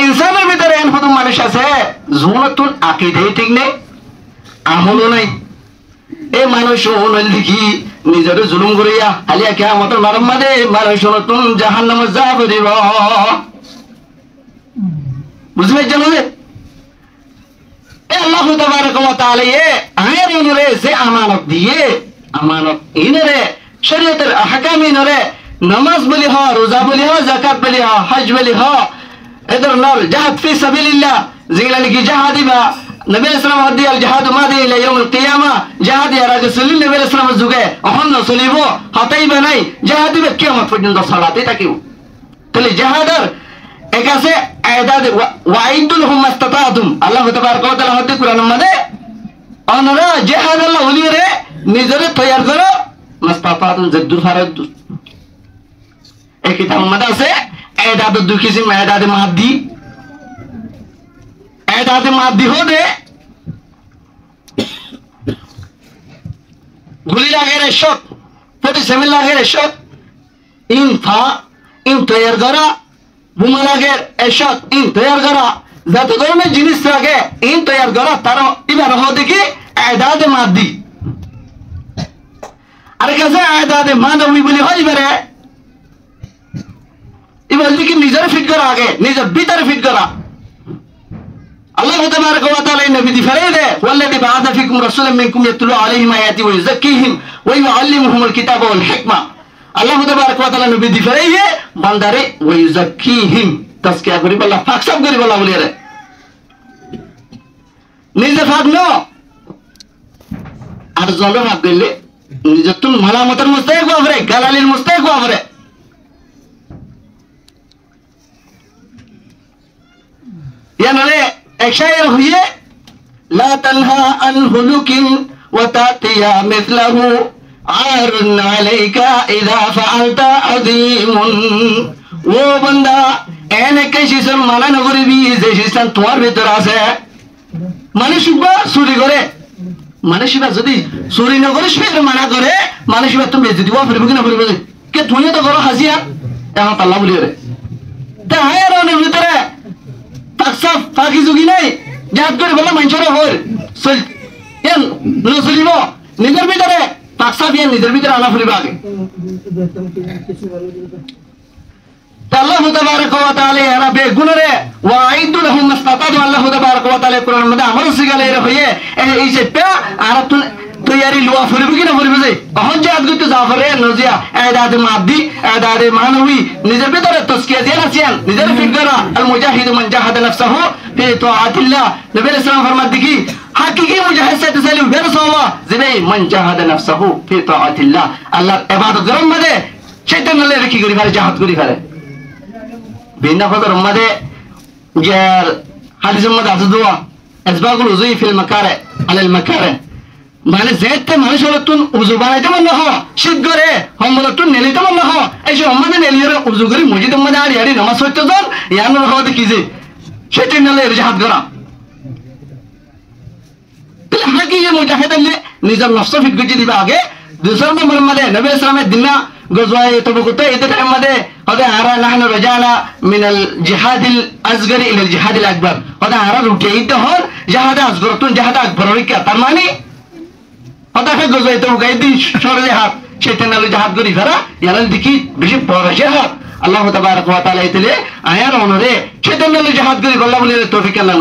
ইনসানের ভিতরে এন প্রথম মানুষ আছে জুনতুন আকীদাই ঠিক নেই, আমলও নাই। এই মানুষ দেখি নিজের জুলুম করিয়া আলিয়া কিয়ামতের মারমাদে মানুষ নতুন জাহান্নামে যাব দিব। বুঝতে পারছেন? আল্লাহ তাবারক ওয়া তাআলা আয়ের অনুরে যে আমানত দিয়ে, আমানত ইনরে শরীয়তের আহকাম ইনরে নামাজ বলি হ, রোজা বলি হ, যাকাত বলি হ, হজ বলি হ, এদের নল জিহাদ ফি সাবিলিল্লাহ যেগুলা নাকি জিহাদিবা নবী ইসলাম হাদিয়াল জিহাদ মাদি ইলা ইয়াউমুল কিয়ামা, জিহাদ ইয়া রাসূল নবী ইসলামের যুগে অহন্ন চলিব, হতাইবে নাই, জিহাদিবে কিয়ামত পর্যন্ত সালাতে থাকিব। তাহলে জিহাদের এক আছে আয়াত ওয়াইদুল হুম মাস্তাতাতুম, আল্লাহ তাবারক ওয়া তাআলা হতে কুরআন মধ্যে অনরা জিহাদ আল্লাহ ওলিরে নিজরে তৈয়ার করো মাস্তাতাতুম জদ্দুর ফারাদ। এই কিতাব মধ্যে আছে আয়াত দুই কিসিম, আয়াত মাদি, আয়াত মাদি হতে গুলি লাগের শট 47 লাগের শট ইনফা ইন তৈয়ার করা, বোমা লাগের এশট ইন তৈয়ার করা, যত ধরনের জিনিস লাগে ইন তৈয়ার করা, তার এবার হতে কি আয়াত মাদি। আর কাছে আয়াত মানবী বলি হয় এবারে এবার কি নিজের ফিট করা, আগে নিজের ভিতরে ফিট করা। আল্লাহ তাবারক ওয়া তাআলা নবী দি ফেরাই দে ওয়াল্লাযী বাআসা ফীকুম রাসূলাম মিনকুম ইয়াতলু আলাইহিম আয়াতি ওয়া ইউযাক্কিহিম ওয়া ইউআল্লিমুহুমুল কিতাবা ওয়াল হিকমা। আল্লাহ তাবারক ওয়া তাআলা নবী দি ফেরাই বান্দারে ওয়া ইউযাক্কিহিম তাসকিয়া করি বলা, ফাকসাব করি বলা বলি রে নিজে ফাক ন আর জলে ফাক দিলে নিজে তুম মালামতের মুস্তাহিক হবে, গালালির মুস্তাহিক হবে। ইয়ানরে এক শায়ের হইয়ে লা তানহা আন হুলুকিন ওয়া তাতিয়া মিসলাহু আরুন আলাইকা ইযা ফাআলতা আযীমুন। ও বান্দা এনে কে শিসন মানা নগরিবি যে শিসন তোমার ভিতর আছে। মানুষবা চুরি করে, মানুষবা যদি চুরি নগরে সে মানা করে, মানুষবা তুমি যদি ওয়া ফিরবি না ফিরবি কে তুই তো করো হাজিয়া এখন আল্লাহ বলি রে তা হায়ার ওনের ভিতরে তাকসাফ ফাঁকি যুগি নাই, জাহাজ করে বললাম মানুষেরা হর চল এন চলিব নিজের ভিতরে তাকসাফ ইয়ে নিজের ভিতরে আনা ফুরিব আগে। আল্লাহ তাবারক ওয়া তাআলা এরা বেগুনরে ওয়াইদু লাহুম মাস্তাতাতু, আল্লাহ তাবারক ওয়া তাআলা কোরআন মধ্যে আমার সিগালে এর হইয়ে এই যে পে আর তুই তৈয়ারি লওয়া ফুরিব কি না ফুরিব যে অহন জাহাজ করতে জাফরে নজিয়া আয়াত মাদি আয়াত মানবী নিজের ভিতরে তাসকিয়া দিয়ে আছেন, নিজের ফিট করা। আল মুজাহিদু মান জাহাদা নাফসাহু ফি তাআতিল্লাহ, নবী ইসলাম ফরমাত দেখি হাকিকি মুজাহিদ সে তাসালিম বেরসওয়া যে মান জাহাদা নাফসাহু ফি তাআতিল্লাহ, আল্লাহর ইবাদত করার মধ্যে শয়তান হলে কি করি পারে, জাহাদ করি পারে। বিনা ফজর মধ্যে যে হাদিসের মধ্যে আছে দোয়া আসবাগুল উযুই ফিল মাকারে আলাল মাকারে, মানে যেতে মানুষ হলো তুন উজু বানাইতে মন না শীত করে হমলা তুন নেলিতে মন না এই যে আমাদে নেলিয়ে উজু করে মসজিদের মধ্যে আড়ি আড়ি নামাজ পড়তে যান ইয়ান হওয়া কি যে সেটি নেলে জাহাদ করা। তাহলে হাকি যে মুজাহিদ নিজের নফস ফিট করে দিবা আগে। দুসরা নম্বর মধ্যে নবী ইসলামের দিনা গজওয়ায়ে তবুকতে এদের মধ্যে হদে আরা নাহনু রাজানা মিনাল জিহাদিল আসগরি ইলাল জিহাদিল আকবার, হদে আরা রুটে ইতে হল জিহাদ আসগর তুন জিহাদ আকবর কি তার মানে হদে গজওয়ায়ে তবুকে দিন সরে হাত সেটান আলো জিহাদ করি ফেরা ইয়ালাল দেখি বেশি পরাশে হাত। আল্লাহ তাবারক ওয়া তাআলা ইতলে আয়ার অনুরে সেটান আলো জিহাদ করি বল্লা বলে তৌফিক আল্লাহ।